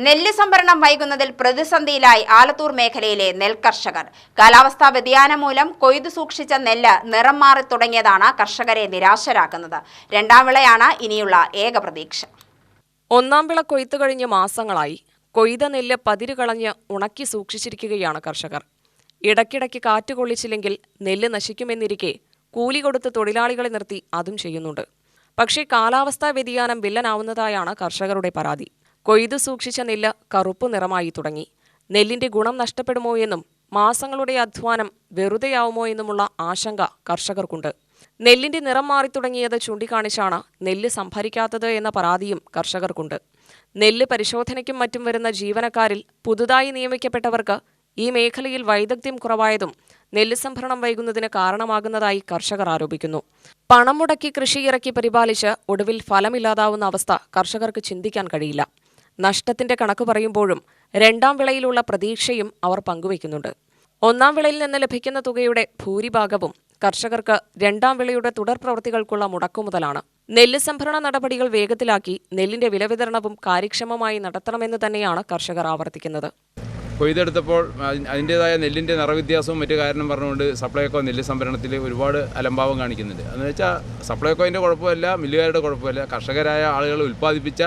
നെല്ല് സംഭരണം വൈകുന്നതിൽ പ്രതിസന്ധിയിലായി ആലത്തൂർ മേഖലയിലെ നെൽകർഷകർ. കാലാവസ്ഥാ വ്യതിയാനം മൂലം കൊയ്തു സൂക്ഷിച്ച നെല്ല് നിറം മാറി തുടങ്ങിയതാണ് കർഷകരെ നിരാശരാക്കുന്നത്. രണ്ടാം വിളയാണ് ഇനിയുള്ള ഏക പ്രതീക്ഷ. ഒന്നാം വിള കൊയ്ത്തു കഴിഞ്ഞ് മാസങ്ങളായി. കൊയ്ത നെല്ല് പതിരുകളഞ്ഞ് ഉണക്കി സൂക്ഷിച്ചിരിക്കുകയാണ് കർഷകർ. ഇടയ്ക്കിടയ്ക്ക് കാറ്റ് കൊള്ളിച്ചില്ലെങ്കിൽ നെല്ല് നശിക്കുമെന്നിരിക്കെ കൂലി കൊടുത്ത് തൊഴിലാളികളെ നിർത്തി അതും ചെയ്യുന്നുണ്ട്. പക്ഷേ കാലാവസ്ഥാ വ്യതിയാനം വില്ലനാവുന്നതായാണ് കർഷകരുടെ പരാതി. കൊയ്തു സൂക്ഷിച്ച നെല്ല് കറുപ്പു നിറമായി തുടങ്ങി. നെല്ലിന്റെ ഗുണം നഷ്ടപ്പെടുമോ എന്നും മാസങ്ങളുടെ അധ്വാനം വെറുതെയാവുമോ എന്നുമുള്ള ആശങ്ക കർഷകർക്കുണ്ട്. നെല്ലിന്റെ നിറം മാറി തുടങ്ങിയത് ചൂണ്ടിക്കാണിച്ചാണ് നെല്ല് സംഭരിക്കാത്തത് എന്ന പരാതിയും കർഷകർക്കുണ്ട്. നെല്ല് പരിശോധനയ്ക്കും മറ്റും വരുന്ന ജീവനക്കാരിൽ പുതുതായി നിയമിക്കപ്പെട്ടവർക്ക് ഈ മേഖലയിൽ വൈദഗ്ധ്യം കുറവായതും നെല്ല് സംഭരണം വൈകുന്നതിന് കാരണമാകുന്നതായി കർഷകർ ആരോപിക്കുന്നു. പണം മുടക്കി കൃഷിയിറക്കി പരിപാലിച്ച് ഒടുവിൽ ഫലമില്ലാതാവുന്ന അവസ്ഥ കർഷകർക്ക് ചിന്തിക്കാൻ കഴിയില്ല. നഷ്ടത്തിന്റെ കണക്ക് പറയുമ്പോഴും രണ്ടാം വിളയിലുള്ള പ്രതീക്ഷയും അവർ പങ്കുവയ്ക്കുന്നുണ്ട്. ഒന്നാം വിളയിൽ നിന്ന് ലഭിക്കുന്ന തുകയുടെ ഭൂരിഭാഗവും കർഷകർക്ക് രണ്ടാം വിളയുടെ തുടർ പ്രവൃത്തികൾക്കുള്ള മുടക്കുമുതലാണ്. നെല്ല് സംഭരണ നടപടികൾ വേഗത്തിലാക്കി നെല്ലിന്റെ വിലവിതരണവും കാര്യക്ഷമമായി നടത്തണമെന്ന് തന്നെയാണ് കർഷകർ ആവർത്തിക്കുന്നത്. കൊയ്തെടുത്തപ്പോൾ അതിൻ്റേതായ നെല്ലിൻ്റെ നിറവ്യത്യാസവും മറ്റു കാരണം പറഞ്ഞുകൊണ്ട് സപ്ലൈകോ നെല്ല് സംഭരണത്തിൽ ഒരുപാട് അലംഭാവം കാണിക്കുന്നുണ്ട്. എന്ന് വെച്ചാൽ സപ്ലൈകോൻ്റെ കുഴപ്പമല്ല, മില്ലുകാരുടെ കുഴപ്പമല്ല, കർഷകരായ ആളുകൾ ഉൽപ്പാദിപ്പിച്ച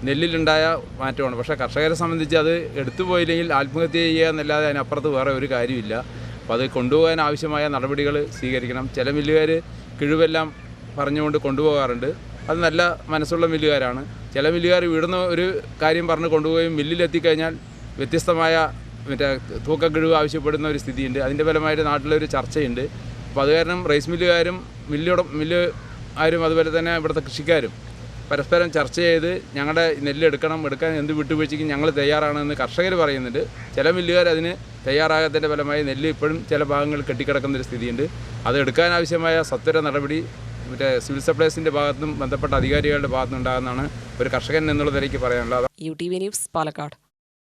നെല്ലിലുണ്ടായ മാറ്റമാണ്. പക്ഷേ കർഷകരെ സംബന്ധിച്ച് അത് എടുത്തുപോയില്ലെങ്കിൽ ആത്മഹത്യ ചെയ്യുക എന്നല്ലാതെ അതിനപ്പുറത്ത് വേറെ ഒരു കാര്യമില്ല. അപ്പോൾ അത് കൊണ്ടുപോകാൻ ആവശ്യമായ നടപടികൾ സ്വീകരിക്കണം. ചില മില്ലുകാർ കിഴിവെല്ലാം പറഞ്ഞുകൊണ്ട് കൊണ്ടുപോകാറുണ്ട്. അത് നല്ല മനസ്സുള്ള മില്ലുകാരാണ്. ചില മില്ലുകാർ ഇവിടുന്ന് ഒരു കാര്യം പറഞ്ഞ് കൊണ്ടുപോയി മില്ലിലെത്തിക്കഴിഞ്ഞാൽ വ്യത്യസ്തമായ തൂക്കക്കിഴിവ് ആവശ്യപ്പെടുന്ന ഒരു സ്ഥിതിയുണ്ട്. അതിൻ്റെ ഫലമായിട്ട് നാട്ടിലൊരു ചർച്ചയുണ്ട്. അപ്പോൾ അത് കാരണം റൈസ് മില്ലുകാരും മില്ലുകാരും അതുപോലെ തന്നെ ഇവിടുത്തെ കൃഷിക്കാരും പരസ്പരം ചർച്ച ചെയ്ത് ഞങ്ങളുടെ നെല്ല് എടുക്കാൻ എന്ത് വിട്ടുവീഴ്ചയ്ക്കും ഞങ്ങൾ തയ്യാറാണെന്ന് കർഷകർ പറയുന്നുണ്ട്. ചില മില്ലുകാർ അതിന് തയ്യാറാകാത്തതിൻ്റെ ഫലമായി നെല്ല് ഇപ്പോഴും ചില ഭാഗങ്ങളിൽ കെട്ടിക്കിടക്കുന്നൊരു സ്ഥിതിയുണ്ട്. അത് എടുക്കാനാവശ്യമായ സത്വര നടപടി സിവിൽ സപ്ലൈസിൻ്റെ ഭാഗത്തും ബന്ധപ്പെട്ട അധികാരികളുടെ ഭാഗത്തുനിന്ന് ഉണ്ടാകുന്നതാണ് ഒരു കർഷകൻ എന്നുള്ള നിലയ്ക്ക് പറയാനുള്ളത്. UTV news, Palakkad.